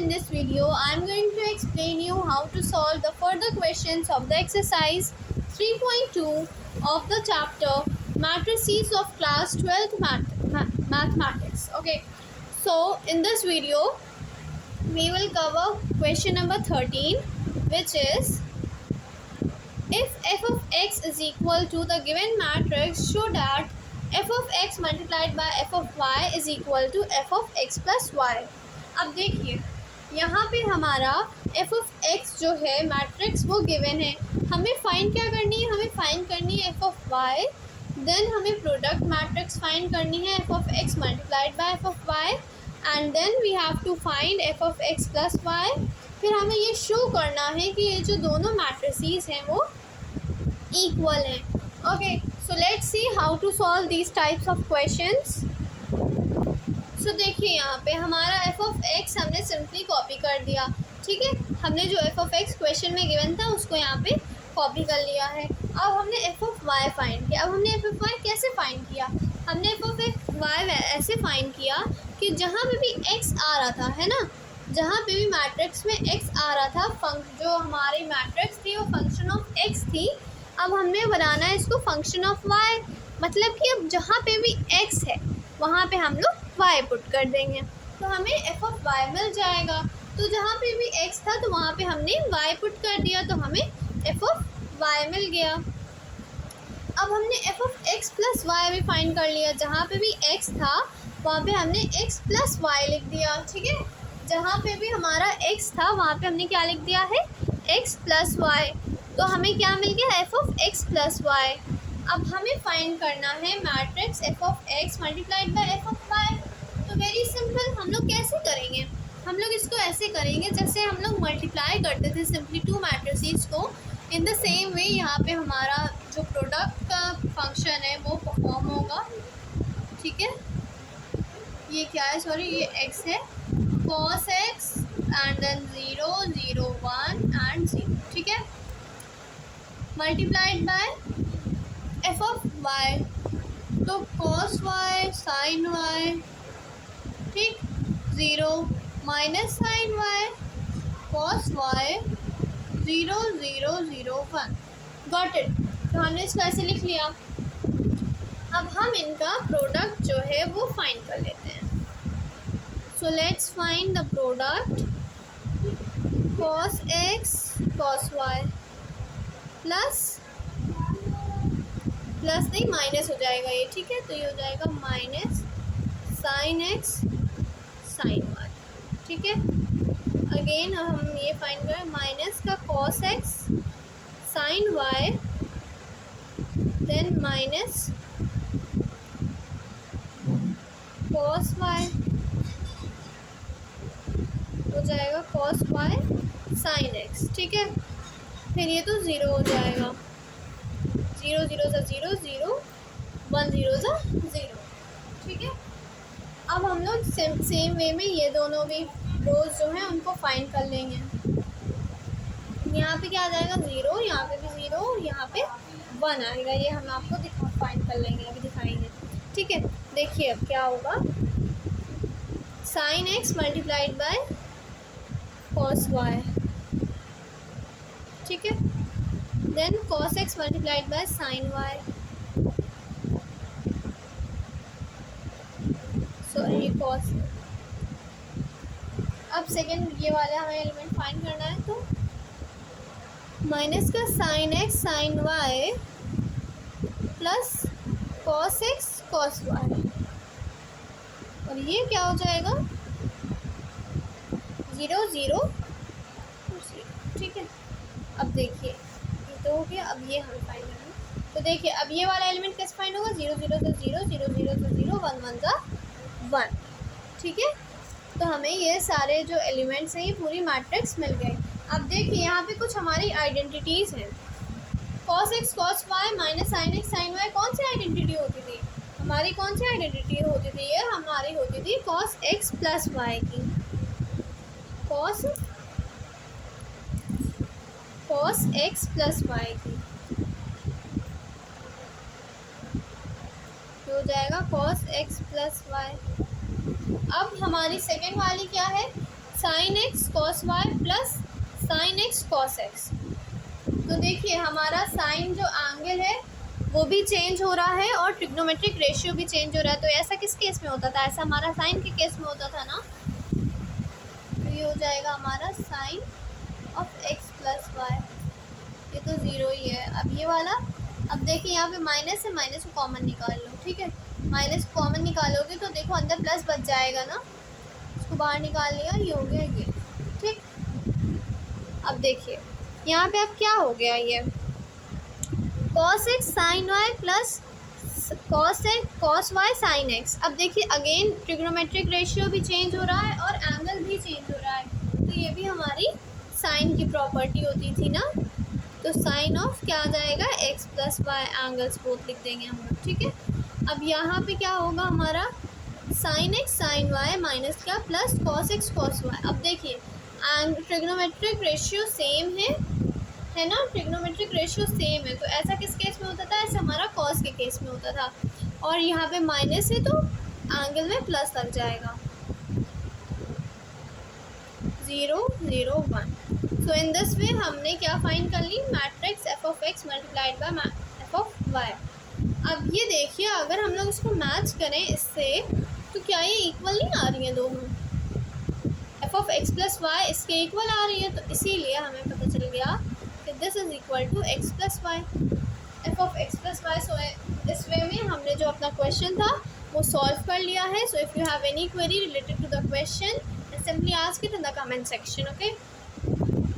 in this video I am going to explain you how to solve the further questions of the exercise 3.2 of the chapter matrices of class 12th mathematics. Okay, so in this video we will cover question number 13, which is if f of x is equal to the given matrix, show that f of x multiplied by f of y is equal to f of x plus y. अब देखिए यहाँ पे हमारा f of x जो है matrix वो given है, हमें फाइंड क्या करनी है, हमें फाइंड करनी है f of y, देन हमें प्रोडक्ट मैट्रिक्स फाइंड करनी है f of x multiplied by f of y, and then we have to find f of x plus y. फिर हमें ये शो करना है कि ये जो दोनों मैट्रिसेस हैं वो इक्वल हैं. Okay, so let's see how to solve these types of questions. So देखिए यहाँ पे हमारा f of x हमने सिंपली कॉपी कर दिया. ठीक है, हमने जो f of x क्वेश्चन में गिवन था उसको यहाँ पे कॉपी कर लिया है. अब हमने f of y फाइंड किया. अब हमने f of y कैसे फाइंड किया, हमने f of y ऐसे फाइंड किया कि जहाँ पे भी x आ रहा था, है ना, जहाँ पे भी मैट्रिक्स में x आ रहा था, जो हमारी मैट्रिक्स थी वो फंक्शन ऑफ x थी. अब हमने बनाना है इसको फंक्शन ऑफ y, मतलब कि अब जहाँ पे भी x है वहाँ पे हम लोग y पुट कर देंगे तो हमें f of y मिल जाएगा. तो जहाँ पे भी x था तो वहाँ पे हमने y पुट कर दिया तो हमें f of y मिल गया. अब हमने f of x plus y भी फाइंड कर लिया. जहाँ पे भी x था वहाँ पे हमने x प्लस y लिख दिया. ठीक है, जहाँ पे भी हमारा x था वहाँ पे हमने क्या लिख दिया है, x प्लस y. तो हमें क्या मिल गया, f of x plus y. अब हमें फाइंड करना है matrix f of x multiplied by f of y. तो वेरी सिंपल, हम लोग कैसे करेंगे, हम लोग इसको ऐसे करेंगे जैसे हम लोग मल्टीप्लाई करते थे सिंपली टू मैट्रिसेस को. इन द सेम वे यहाँ पे हमारा जो प्रोडक्ट का फंक्शन है वो परफॉर्म होगा. ठीक है, ये क्या है, सॉरी ये x है, cos x and then 0 0 1 and 0. ठीक है, multiplied by f of y, तो cos y sin y, ठीक, 0 minus sin y cos y 0 0 0 1. Got it. तो हमने इसको ऐसे लिख लिया. अब हम इनका प्रोडक्ट जो है वो फाइंड कर लेते हैं. So let's find the product cos x cos y plus नहीं माइनस हो जाएगा ये. ठीक है, तो ये हो जाएगा minus sine x sine y. ठीक है, अगेन हम ये फाइंड करें, माइनस का cos x sine y, then minus cos y हो जाएगा cos y साइन x. ठीक है, फिर ये तो ज़ीरो हो जाएगा, 0 0 सा 0 0 1 0 सा 0. ठीक है, अब हम लोग सेम वे में ये दोनों भी रोज जो हैं उनको फाइंड कर लेंगे. यहाँ पे क्या आ जाएगा, 0, यहाँ पे भी 0, यहाँ पे 1 आएगा. ये हम आपको फाइंड कर लेंगे, अभी दिखाएंगे. ठीक है, देखिए अब क्या होगा, sine x multiplied by cos y. ठीक है, then cos x multiplied by sin y. Sorry cos. अब सेकेंड ये वाला हमें एलिमेंट फाइंड करना है, तो माइनस का sin x sin y plus cos x cos y, और ये क्या हो जाएगा, 0 0 0. ठीक है, अब देखिए तो हो गया. अब ये हमें फाइंड करना है, तो देखिए अब ये वाला एलिमेंट कैसे फाइंड होगा, 0 0 से 0 0 0 से 0 1 1 का 1. ठीक है, तो हमें ये सारे जो एलिमेंट्स हैं ये पूरी मैट्रिक्स मिल गए. अब देखिए यहाँ पे कुछ हमारी आइडेंटिटीज़ हैं. cos x cos y minus sin x sin y कौन सी आइडेंटिटी होती थी हमारी, कौन सी आइडेंटिटी होती थी, ये हमारी होती थी cos x प्लस y की. cos x प्लस y की हो जाएगा cos x प्लस y. अब हमारी सेकेंड वाली क्या है, sin x cos y plus sine x cos x. तो देखिए हमारा साइन जो एंगल है वो भी चेंज हो रहा है और ट्रिग्नोमेट्रिक रेशियो भी चेंज हो रहा है। तो ऐसा किस केस में होता था? ऐसा हमारा साइन के केस में होता था ना। तो ये हो जाएगा हमारा sine of x plus y, ये तो ज़ीरो ही है। अब ये वाला, अब देखिए यहाँ पे माइनस है, माइनस को कॉमन निकाल लो, ठीक है। माइनस को कॉमन निकालोगे तो देखो अंदर प्लस बच जाएगा ना, इसको बाहर निकाल लिया, ये हो गया ये, ठीक। अब देखिए यहाँ पे अब क्या हो गया, ये cos x sin y plus cos y sin x। अब देखिए अगेन ट्रिग्नोमेट्रिक रेशियो भी चेंज हो रहा है और एंगल भी चेंज हो रहा है। तो ये भी हमारी साइन की प्रॉपर्टी होती थी ना। तो साइन ऑफ क्या आ जाएगा, x plus y, angles both लिख देंगे हम लोग, ठीक है। अब यहाँ पे क्या होगा हमारा sine x sine y minus क्या plus cos x cos y. अब देखिए ट्रिग्नोमेट्रिक रेशियो सेम है ना, ट्रिग्नोमेट्रिक रेशियो सेम है। तो ऐसा किस केस में होता था? ऐसा हमारा कॉस के केस में होता था। और यहाँ पे माइनस है तो एंगल में प्लस लग जाएगा, 0 0 1। सो इन दिस वे हमने क्या फाइंड कर ली, matrix F of x multiplied by F of y. अब ये देखिए अगर हम लोग इसको मैच करें इससे तो क्या ये इक्वल नहीं आ रही है दोनों? F of x plus y इसके इक्वल आ रही है, तो इसीलिए हमें पता चल गया कि this is equal to x plus y, F of x plus y. So इस वे में हमने जो अपना क्वेश्चन था वो सॉल्व कर लिया है। So if you have any query related to the question, simply ask it in the comment section, okay.